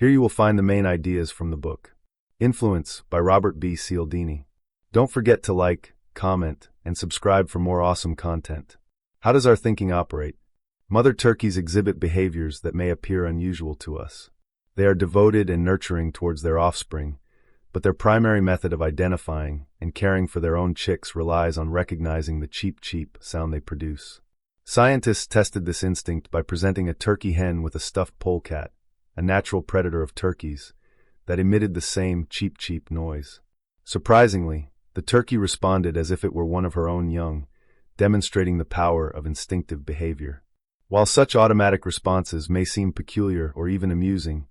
Here you will find the main ideas from the book. Influence by Robert B. Cialdini. Don't forget to like, comment, and subscribe for more awesome content. How does our thinking operate? Mother turkeys exhibit behaviors that may appear unusual to us. They are devoted and nurturing towards their offspring, but their primary method of identifying and caring for their own chicks relies on recognizing the cheep cheep sound they produce. Scientists tested this instinct by presenting a turkey hen with a stuffed polecat, a natural predator of turkeys, that emitted the same cheep cheep noise. Surprisingly, the turkey responded as if it were one of her own young, demonstrating the power of instinctive behavior. While such automatic responses may seem peculiar or even amusing,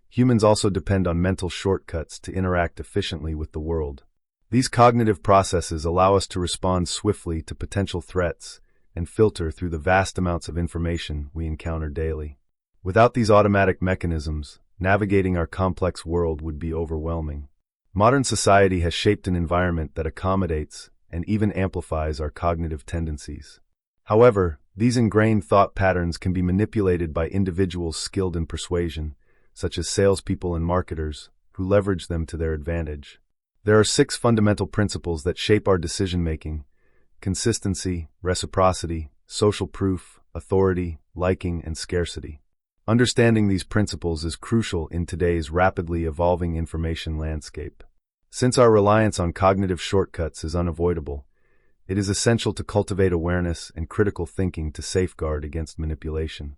humans also depend on mental shortcuts to interact efficiently with the world. These cognitive processes allow us to respond swiftly to potential threats and filter through the vast amounts of information we encounter daily. Without these automatic mechanisms, navigating our complex world would be overwhelming. Modern society has shaped an environment that accommodates and even amplifies our cognitive tendencies. However, these ingrained thought patterns can be manipulated by individuals skilled in persuasion, such as salespeople and marketers, who leverage them to their advantage. There are 6 fundamental principles that shape our decision-making: consistency, reciprocity, social proof, authority, liking, and scarcity. Understanding these principles is crucial in today's rapidly evolving information landscape. Since our reliance on cognitive shortcuts is unavoidable, it is essential to cultivate awareness and critical thinking to safeguard against manipulation.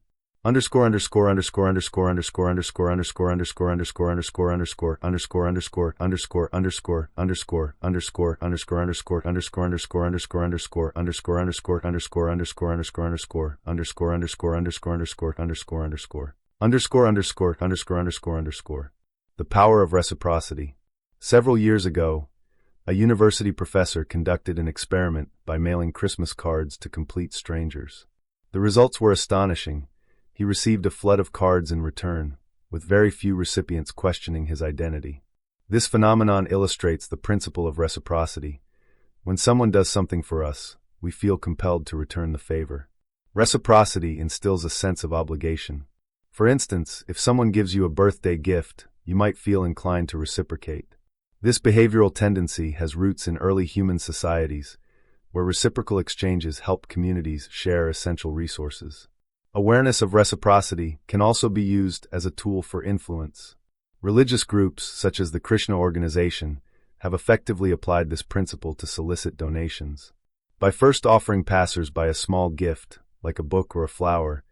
The power of reciprocity. Several years ago, a university professor conducted an experiment by mailing Christmas cards to complete strangers. The results were astonishing. He received a flood of cards in return, with very few recipients questioning his identity. This phenomenon illustrates the principle of reciprocity. When someone does something for us, we feel compelled to return the favor. Reciprocity instills a sense of obligation. For instance, if someone gives you a birthday gift, you might feel inclined to reciprocate. This behavioral tendency has roots in early human societies, where reciprocal exchanges helped communities share essential resources. Awareness of reciprocity can also be used as a tool for influence. Religious groups, such as the Krishna organization, have effectively applied this principle to solicit donations. By first offering passers-by a small gift, like a book or a flower,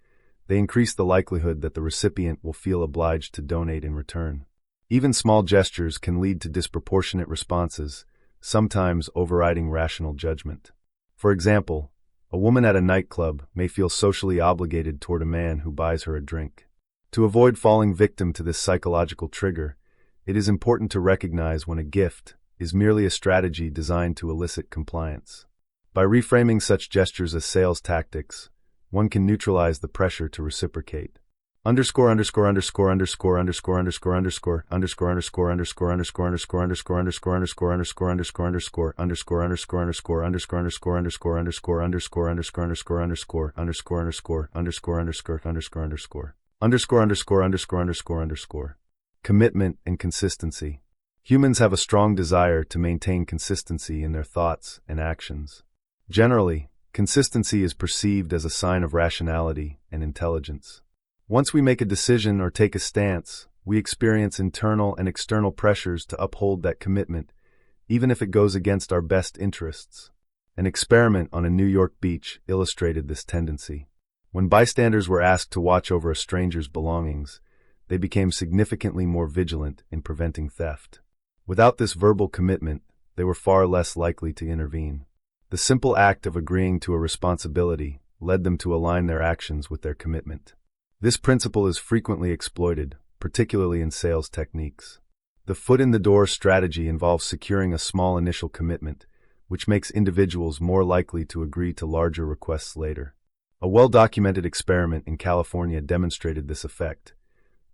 they increase the likelihood that the recipient will feel obliged to donate in return. Even small gestures can lead to disproportionate responses, sometimes overriding rational judgment. For example, a woman at a nightclub may feel socially obligated toward a man who buys her a drink. To avoid falling victim to this psychological trigger, it is important to recognize when a gift is merely a strategy designed to elicit compliance. By reframing such gestures as sales tactics, one can neutralize the pressure to reciprocate. Commitment and consistency. Humans have a strong desire to maintain consistency in their thoughts and actions. Generally, consistency is perceived as a sign of rationality and intelligence. Once we make a decision or take a stance, we experience internal and external pressures to uphold that commitment, even if it goes against our best interests. An experiment on a New York beach illustrated this tendency. When bystanders were asked to watch over a stranger's belongings, they became significantly more vigilant in preventing theft. Without this verbal commitment, they were far less likely to intervene. The simple act of agreeing to a responsibility led them to align their actions with their commitment. This principle is frequently exploited, particularly in sales techniques. The foot-in-the-door strategy involves securing a small initial commitment, which makes individuals more likely to agree to larger requests later. A well-documented experiment in California demonstrated this effect.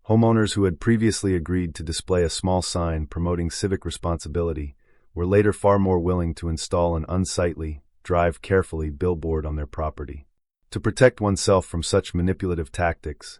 Homeowners who had previously agreed to display a small sign promoting civic responsibility were later far more willing to install an unsightly, drive carefully billboard on their property. To protect oneself from such manipulative tactics,